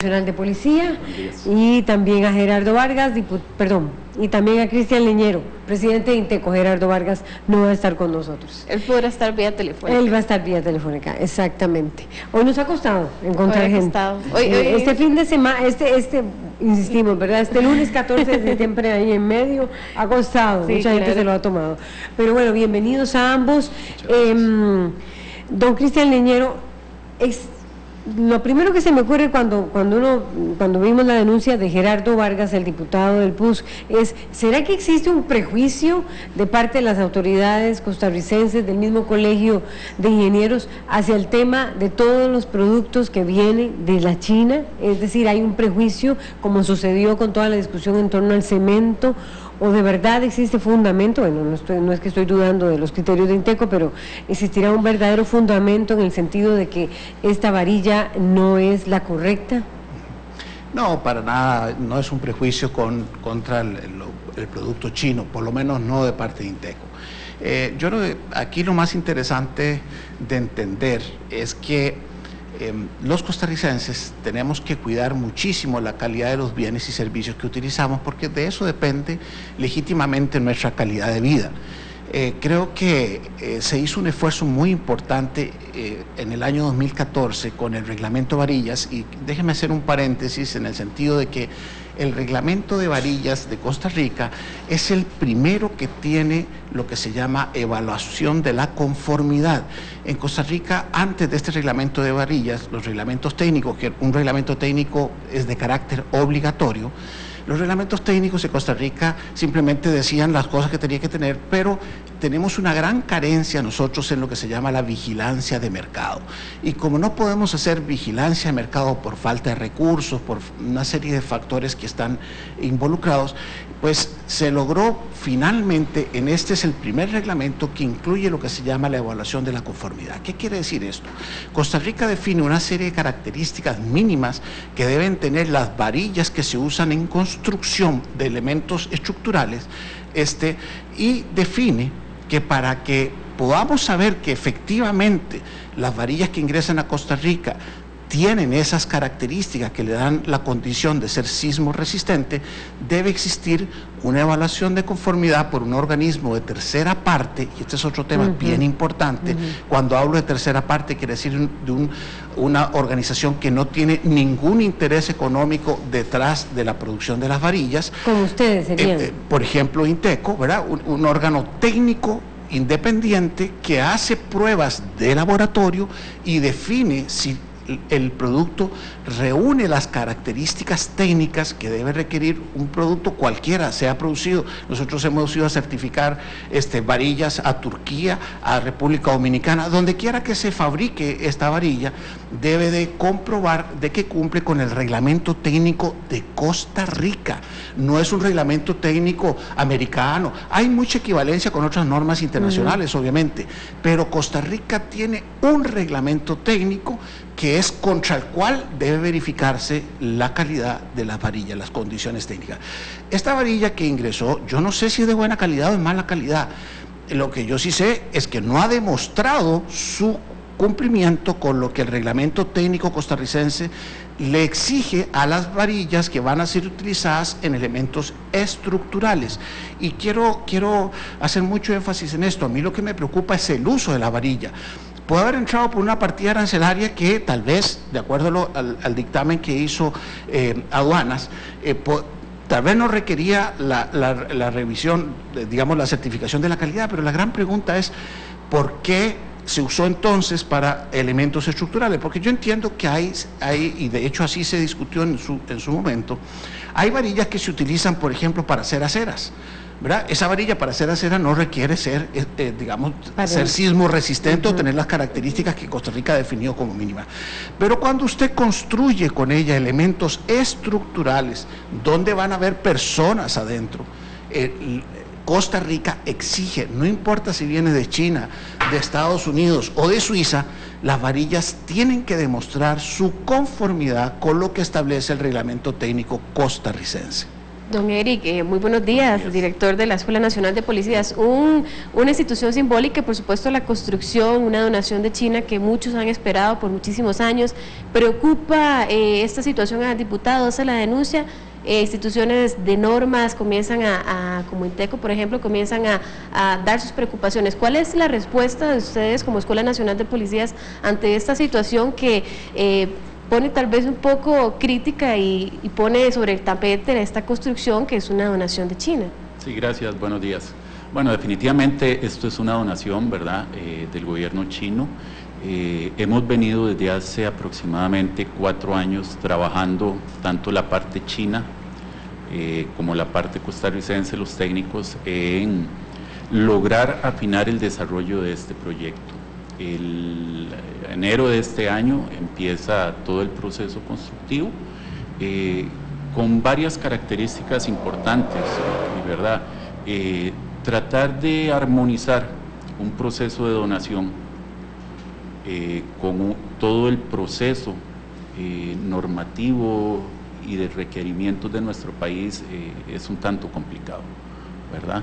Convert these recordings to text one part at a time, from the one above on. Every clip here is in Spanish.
Nacional de Policía, y también a Gerardo Vargas, y también a Cristian Leñero, presidente de Inteco. Gerardo Vargas no va a estar con nosotros. Él podrá estar vía telefónica. Él va a estar vía telefónica, exactamente. Hoy nos ha costado encontrar gente. Este fin de semana, insistimos, ¿verdad? Este lunes 14 de septiembre ahí en medio, ha costado, sí, mucha gente se lo ha tomado. Pero bueno, bienvenidos a ambos. Don Cristian Leñero, lo primero que se me ocurre cuando vimos la denuncia de Gerardo Vargas, el diputado del PUSC, es: ¿será que existe un prejuicio de parte de las autoridades costarricenses, del mismo colegio de ingenieros, hacia el tema de todos los productos que vienen de la China? Es decir, ¿hay un prejuicio, como sucedió con toda la discusión en torno al cemento? ¿O de verdad existe fundamento? Bueno, no es que estoy dudando de los criterios de Inteco, pero ¿existirá un verdadero fundamento en el sentido de que esta varilla no es la correcta? No, para nada, no es un prejuicio contra el producto chino, por lo menos no de parte de Inteco. Yo creo que aquí lo más interesante de entender es que los costarricenses tenemos que cuidar muchísimo la calidad de los bienes y servicios que utilizamos, porque de eso depende legítimamente nuestra calidad de vida. Creo que se hizo un esfuerzo muy importante en el año 2014 con el reglamento Varillas, y déjeme hacer un paréntesis en el sentido de que el reglamento de varillas de Costa Rica es el primero que tiene lo que se llama evaluación de la conformidad. En Costa Rica, antes de este reglamento de varillas, los reglamentos técnicos, que un reglamento técnico es de carácter obligatorio, los reglamentos técnicos de Costa Rica simplemente decían las cosas que tenía que tener, pero tenemos una gran carencia nosotros en lo que se llama la vigilancia de mercado. Y como no podemos hacer vigilancia de mercado por falta de recursos, por una serie de factores que están involucrados, pues se logró finalmente, este es el primer reglamento que incluye lo que se llama la evaluación de la conformidad. ¿Qué quiere decir esto? Costa Rica define una serie de características mínimas que deben tener las varillas que se usan en construcción de elementos estructurales, y define que para que podamos saber que efectivamente las varillas que ingresan a Costa Rica tienen esas características que le dan la condición de ser sismo resistente, debe existir una evaluación de conformidad por un organismo de tercera parte, y este es otro tema bien importante. Cuando hablo de tercera parte, quiere decir de una organización que no tiene ningún interés económico detrás de la producción de las varillas. Como ustedes serían. Por ejemplo, Inteco, ¿verdad? Un órgano técnico independiente que hace pruebas de laboratorio y define si el producto reúne las características técnicas que debe requerir un producto cualquiera, sea producido. Nosotros hemos ido a certificar varillas a Turquía, a República Dominicana, donde quiera que se fabrique esta varilla, debe de comprobar de que cumple con el reglamento técnico de Costa Rica. No es un reglamento técnico americano. Hay mucha equivalencia con otras normas internacionales, obviamente, pero Costa Rica tiene un reglamento técnico que es contra el cual debe verificarse la calidad de las varillas, las condiciones técnicas. Esta varilla que ingresó, yo no sé si es de buena calidad o de mala calidad. Lo que yo sí sé es que no ha demostrado su cumplimiento con lo que el reglamento técnico costarricense le exige a las varillas que van a ser utilizadas en elementos estructurales. Y quiero hacer mucho énfasis en esto. A mí lo que me preocupa es el uso de la varilla. Puede haber entrado por una partida arancelaria que tal vez, de acuerdo al dictamen que hizo aduanas, tal vez no requería la revisión, digamos, la certificación de la calidad, pero la gran pregunta es: ¿por qué se usó entonces para elementos estructurales? Porque yo entiendo que hay y de hecho así se discutió en su momento, hay varillas que se utilizan, por ejemplo, para hacer aceras, ¿verdad? Esa varilla para hacer acera no requiere ser, ser sismo resistente o tener las características que Costa Rica definió como mínimas. Pero cuando usted construye con ella elementos estructurales, donde van a haber personas adentro, Costa Rica exige, no importa si viene de China, de Estados Unidos o de Suiza, las varillas tienen que demostrar su conformidad con lo que establece el reglamento técnico costarricense. Don Eric, muy buenos días, director de la Escuela Nacional de Policías. Una institución simbólica y por supuesto la construcción, una donación de China que muchos han esperado por muchísimos años. ¿Preocupa esta situación al diputado? ¿Hace la denuncia? Instituciones de normas comienzan como Inteco, por ejemplo, comienzan a dar sus preocupaciones. ¿Cuál es la respuesta de ustedes como Escuela Nacional de Policías ante esta situación que pone tal vez un poco crítica y pone sobre el tapete esta construcción que es una donación de China? Sí, gracias, buenos días. Bueno, definitivamente esto es una donación, ¿verdad?, del gobierno chino. Hemos venido desde hace aproximadamente 4 años trabajando tanto la parte china como la parte costarricense, los técnicos, en lograr afinar el desarrollo de este proyecto. El enero de este año empieza todo el proceso constructivo con varias características importantes, ¿verdad? Tratar de armonizar un proceso de donación con todo el proceso normativo y de requerimientos de nuestro país es un tanto complicado, ¿verdad?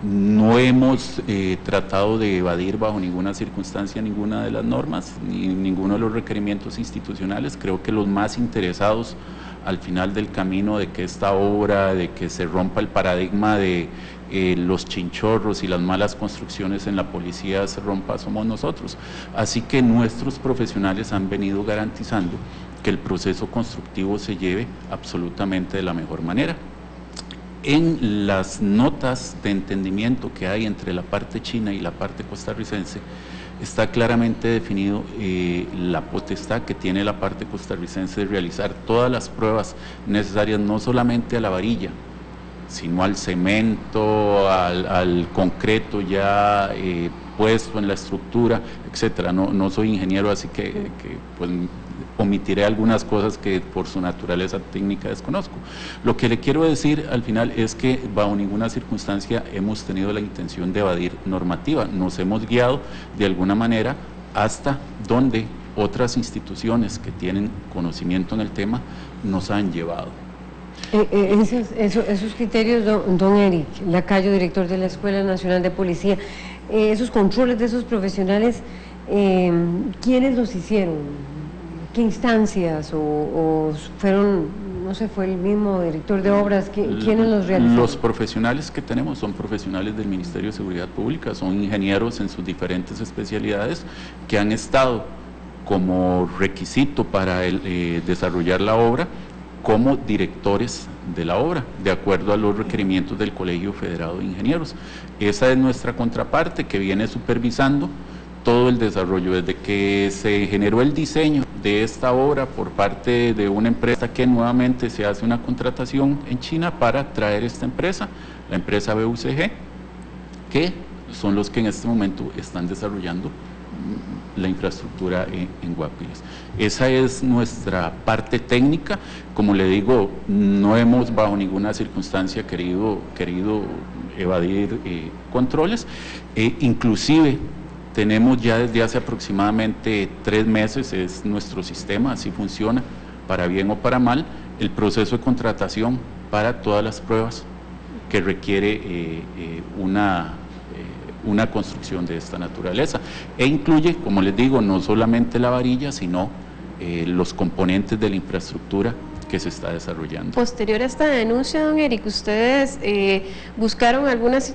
No hemos tratado de evadir bajo ninguna circunstancia ninguna de las normas, ni ninguno de los requerimientos institucionales. Creo que los más interesados al final del camino de que esta obra, de que se rompa el paradigma de los chinchorros y las malas construcciones en la policía se rompa, somos nosotros. Así que nuestros profesionales han venido garantizando que el proceso constructivo se lleve absolutamente de la mejor manera. En las notas de entendimiento que hay entre la parte china y la parte costarricense, está claramente definido la potestad que tiene la parte costarricense de realizar todas las pruebas necesarias, no solamente a la varilla, sino al cemento, al concreto ya puesto en la estructura, etcétera. No soy ingeniero, así que pues omitiré algunas cosas que por su naturaleza técnica desconozco. Lo que le quiero decir al final es que bajo ninguna circunstancia hemos tenido la intención de evadir normativa, nos hemos guiado de alguna manera hasta donde otras instituciones que tienen conocimiento en el tema nos han llevado. Esos criterios, don Eric Lacayo, director de la Escuela Nacional de Policía, esos controles de esos profesionales, ¿quiénes los hicieron? ¿Qué instancias o fueron, no sé, fue el mismo director de obras? ¿Quiénes los realizaron? Los profesionales que tenemos son profesionales del Ministerio de Seguridad Pública, son ingenieros en sus diferentes especialidades que han estado como requisito para desarrollar la obra como directores de la obra, de acuerdo a los requerimientos del Colegio Federado de Ingenieros. Esa es nuestra contraparte que viene supervisando todo el desarrollo, desde que se generó el diseño de esta obra por parte de una empresa que nuevamente se hace una contratación en China para traer esta empresa, la empresa BUCG, que son los que en este momento están desarrollando la infraestructura en Guapiles. Esa es nuestra parte técnica. Como le digo, no hemos bajo ninguna circunstancia querido evadir controles, inclusive tenemos ya desde hace aproximadamente 3 meses, es nuestro sistema, así funciona, para bien o para mal, el proceso de contratación para todas las pruebas que requiere una construcción de esta naturaleza, e incluye, como les digo, no solamente la varilla, sino los componentes de la infraestructura que se está desarrollando. Posterior a esta denuncia, don Eric, ustedes buscaron algunas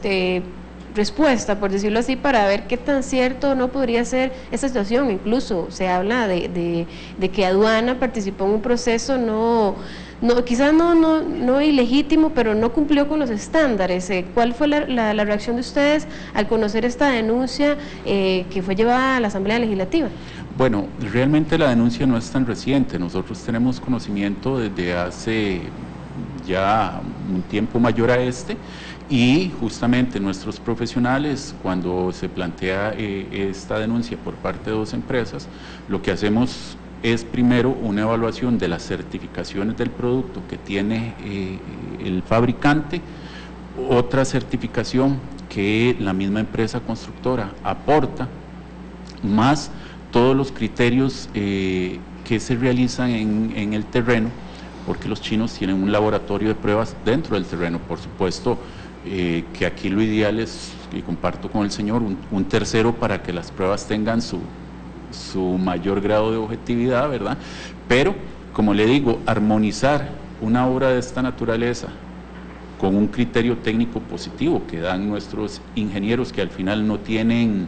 respuesta, por decirlo así, para ver qué tan cierto no podría ser esta situación. Incluso se habla de que aduana participó en un proceso quizás no ilegítimo, pero no cumplió con los estándares. ¿Cuál fue la reacción de ustedes al conocer esta denuncia que fue llevada a la Asamblea Legislativa? Bueno, realmente la denuncia no es tan reciente. Nosotros tenemos conocimiento desde hace ya un tiempo mayor a y justamente nuestros profesionales, cuando se plantea esta denuncia por parte de 2 empresas, lo que hacemos es primero una evaluación de las certificaciones del producto que tiene el fabricante, otra certificación que la misma empresa constructora aporta, más todos los criterios que se realizan en el terreno porque los chinos tienen un laboratorio de pruebas dentro del terreno. Por supuesto que aquí lo ideal es, y comparto con el señor, un tercero para que las pruebas tengan su mayor grado de objetividad, ¿verdad? Pero, como le digo, armonizar una obra de esta naturaleza con un criterio técnico positivo que dan nuestros ingenieros, que al final no tienen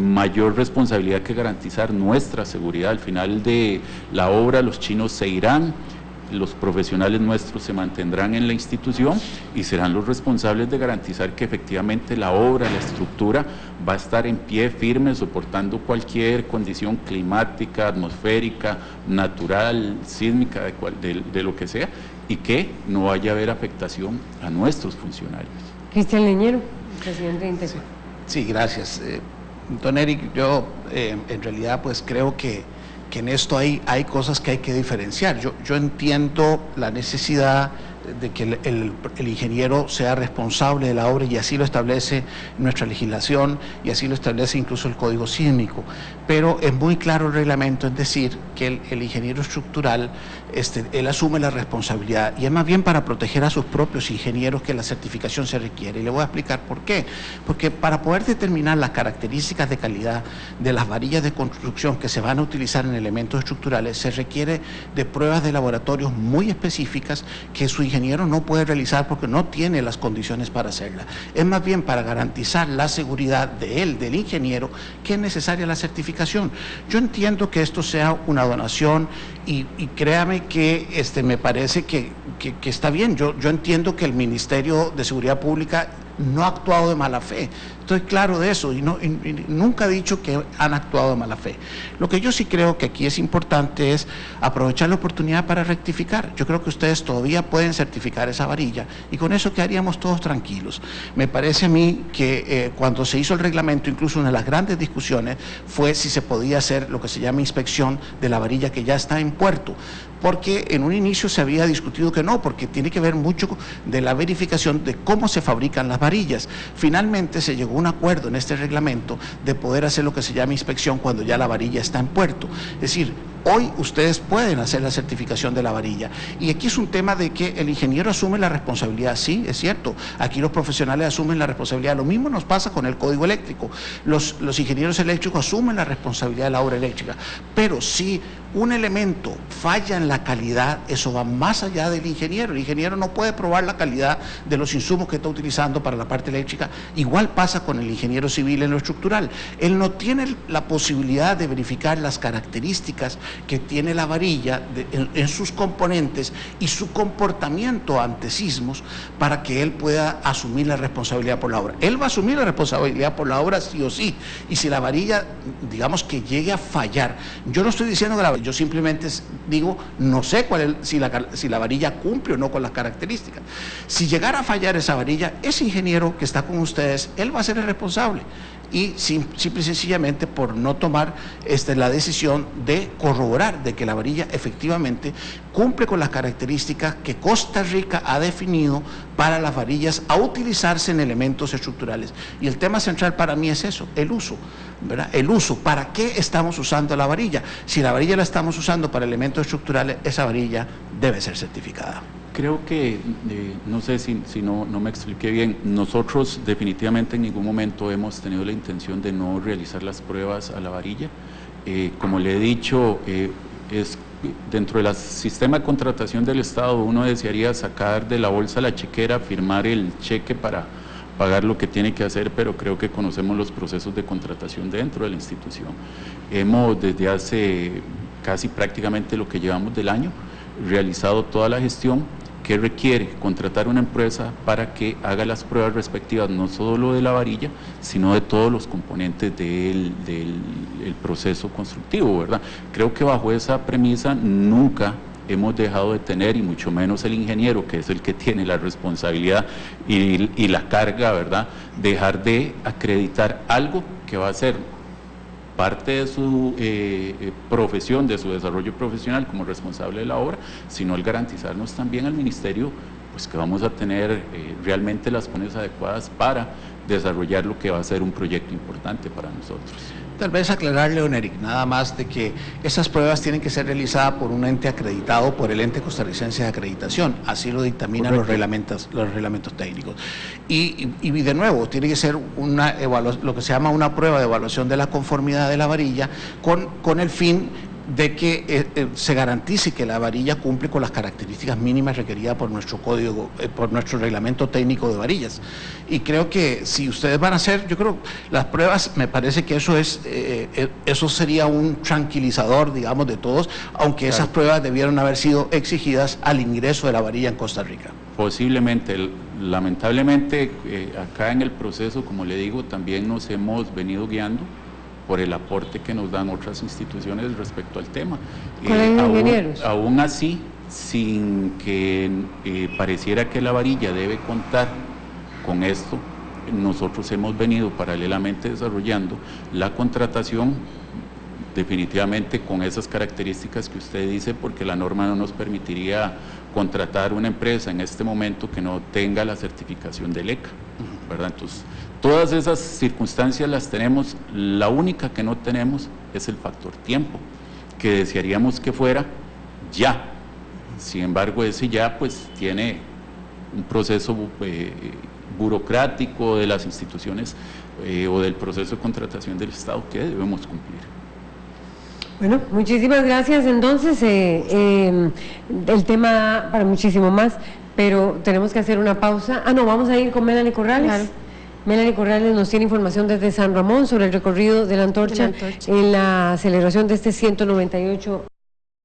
mayor responsabilidad que garantizar nuestra seguridad. Al final de la obra los chinos se irán, los profesionales nuestros se mantendrán en la institución y serán los responsables de garantizar que efectivamente la obra, la estructura va a estar en pie firme, soportando cualquier condición climática, atmosférica, natural, sísmica, de lo que sea, y que no vaya a haber afectación a nuestros funcionarios. Cristian Leñero, presidente de INTECO. Sí, gracias. Don Eric, yo en realidad pues creo que en esto hay cosas que hay que diferenciar. Yo entiendo la necesidad de que el ingeniero sea responsable de la obra, y así lo establece nuestra legislación y así lo establece incluso el Código Sísmico, pero es muy claro el reglamento, es decir, que el ingeniero estructural, él asume la responsabilidad, y es más bien para proteger a sus propios ingenieros que la certificación se requiere, y le voy a explicar por qué. Porque para poder determinar las características de calidad de las varillas de construcción que se van a utilizar en elementos estructurales, se requiere de pruebas de laboratorios muy específicas que su ingeniero no puede realizar porque no tiene las condiciones para hacerla. Es más bien para garantizar la seguridad de él, del ingeniero, que es necesaria la certificación. Yo entiendo que esto sea una donación y créame que me parece que está bien. Yo entiendo que el Ministerio de Seguridad Pública no ha actuado de mala fe, estoy claro de eso, y nunca he dicho que han actuado de mala fe. Lo que yo sí creo que aquí es importante es aprovechar la oportunidad para rectificar. Yo creo que ustedes todavía pueden certificar esa varilla y con eso quedaríamos todos tranquilos. Me parece a mí que cuando se hizo el reglamento, incluso una de las grandes discusiones fue si se podía hacer lo que se llama inspección de la varilla que ya está en puerto, porque en un inicio se había discutido que no, porque tiene que ver mucho de la verificación de cómo se fabrican las varillas. Finalmente se llegó a un acuerdo en este reglamento de poder hacer lo que se llama inspección cuando ya la varilla está en puerto. Es decir, hoy ustedes pueden hacer la certificación de la varilla, y aquí es un tema de que el ingeniero asume la responsabilidad. Sí, es cierto, aquí los profesionales asumen la responsabilidad. Lo mismo nos pasa con el código eléctrico. Los ingenieros eléctricos asumen la responsabilidad de la obra eléctrica, pero si un elemento falla en la calidad, eso va más allá del ingeniero. El ingeniero no puede probar la calidad de los insumos que está utilizando para la parte eléctrica. Igual pasa con el ingeniero civil en lo estructural. Él no tiene la posibilidad de verificar las características que tiene la varilla en sus componentes y su comportamiento ante sismos para que él pueda asumir la responsabilidad por la obra. Él va a asumir la responsabilidad por la obra sí o sí, y si la varilla, digamos que llegue a fallar, yo no estoy diciendo grave, yo simplemente digo, no sé si la varilla cumple o no con las características. Si llegara a fallar esa varilla, ese ingeniero que está con ustedes, él va a ser el responsable, y simple y sencillamente por no tomar la decisión de corroborar de que la varilla efectivamente cumple con las características que Costa Rica ha definido para las varillas a utilizarse en elementos estructurales. Y el tema central para mí es eso, el uso, ¿verdad? El uso, ¿para qué estamos usando la varilla? Si la varilla la estamos usando para elementos estructurales, esa varilla debe ser certificada. Creo que, no sé si no me expliqué bien, nosotros definitivamente en ningún momento hemos tenido la intención de no realizar las pruebas a la varilla. Como le he dicho, es dentro del sistema de contratación del Estado, uno desearía sacar de la bolsa la chequera, firmar el cheque para pagar lo que tiene que hacer, pero creo que conocemos los procesos de contratación dentro de la institución. Hemos desde hace casi prácticamente lo que llevamos del año realizado toda la gestión que requiere contratar una empresa para que haga las pruebas respectivas, no solo de la varilla, sino de todos los componentes del proceso constructivo, ¿verdad? Creo que bajo esa premisa nunca hemos dejado de tener, y mucho menos el ingeniero, que es el que tiene la responsabilidad y la carga, ¿verdad?, dejar de acreditar algo que va a ser parte de su profesión, de su desarrollo profesional como responsable de la obra, sino el garantizarnos también al Ministerio pues que vamos a tener realmente las condiciones adecuadas para desarrollar lo que va a ser un proyecto importante para nosotros. Tal vez aclararle, don Eric, nada más de que esas pruebas tienen que ser realizadas por un ente acreditado por el ente costarricense de acreditación, así lo dictaminan los reglamentos técnicos. Y de nuevo, tiene que ser lo que se llama una prueba de evaluación de la conformidad de la varilla con el fin de que se garantice que la varilla cumple con las características mínimas requeridas por nuestro código, por nuestro reglamento técnico de varillas. Y creo que si ustedes van a hacer, yo creo, las pruebas, me parece que eso sería un tranquilizador, digamos, de todos, aunque esas pruebas debieron haber sido exigidas al ingreso de la varilla en Costa Rica. Posiblemente, lamentablemente, acá en el proceso, como le digo, también nos hemos venido guiando por el aporte que nos dan otras instituciones respecto al tema. Aún así, sin que pareciera que la varilla debe contar con esto, nosotros hemos venido paralelamente desarrollando la contratación definitivamente con esas características que usted dice, porque la norma no nos permitiría contratar una empresa en este momento que no tenga la certificación del ECA, ¿verdad? Entonces, todas esas circunstancias las tenemos, la única que no tenemos es el factor tiempo, que desearíamos que fuera ya. Sin embargo, ese ya pues tiene un proceso burocrático de las instituciones o del proceso de contratación del Estado que debemos cumplir. Bueno, muchísimas gracias. Entonces, el tema para muchísimo más, pero tenemos que hacer una pausa. No, vamos a ir con Melanie Corrales. Claro. Melanie Corrales nos tiene información desde San Ramón sobre el recorrido de la antorcha en la celebración de este 198